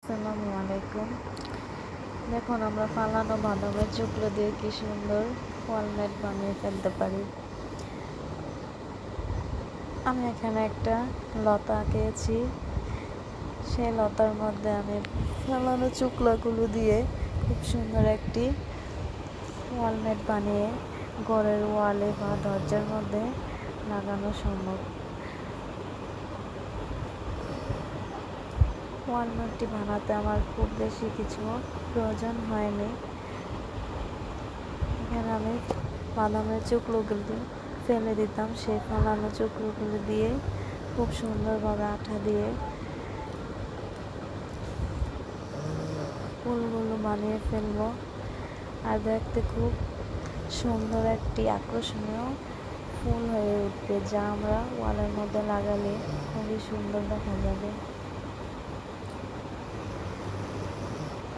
আসসালামু আলাইকুম। দেখুন আমরা ফালানো বাদামের চুকলো দিয়ে কি সুন্দর ওয়ালনাট বানিয়ে ফেলতে পারি। আমি এখানে একটা লতা আঁকিয়েছি, সেই লতার মধ্যে আমি ফালানো চুকলাগুলো দিয়ে খুব সুন্দর একটি ওয়ালনাট বানিয়ে ঘরের ওয়ালে বা দরজার মধ্যে লাগানো সম্ভব। ওয়ালনাটটি বানাতে আমার খুব বেশি কিছু প্রয়োজন হয়নি। এখানে আমি বাদামের চুকলোগুলো ফেলে দিতাম, সেই ফালানো চুকলোগুলো দিয়ে খুব সুন্দরভাবে আঠা দিয়ে ফুলগুলো বানিয়ে ফেলবো। আর দেখতে খুব সুন্দর একটি আকর্ষণীয় ফুল হয়ে উঠবে, যা আমরা ওয়ালের মধ্যে লাগালে খুবই সুন্দর দেখা যাবে।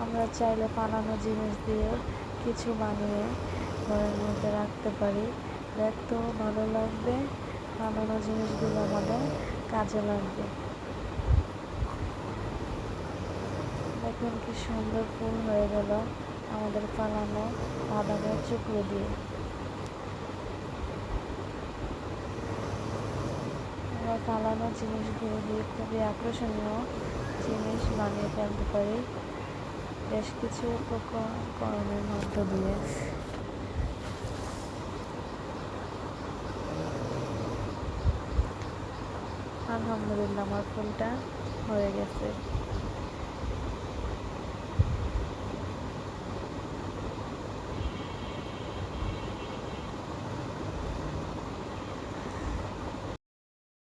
আমরা চাইলে বানানো জিনিস দিয়ে কিছু বানিয়ে ঘরের মধ্যে রাখতে পারি, দেখতেও ভালো লাগবে, বানানো জিনিসগুলো আমাদের কাজে লাগবে। দেখুন কি সুন্দর ফুল হয়ে গেল আমাদের ফালানো বাদামের চুকলো দিয়ে। আমরা ফালানো জিনিসগুলো দিয়ে খুবই আকর্ষণীয় জিনিস বানিয়ে ফেলতে পারি বেশ কিছু উপকরণের মধ্য দিয়ে। আলহামদুলিল্লাহ, আমার ফুলটা হয়ে গেছে।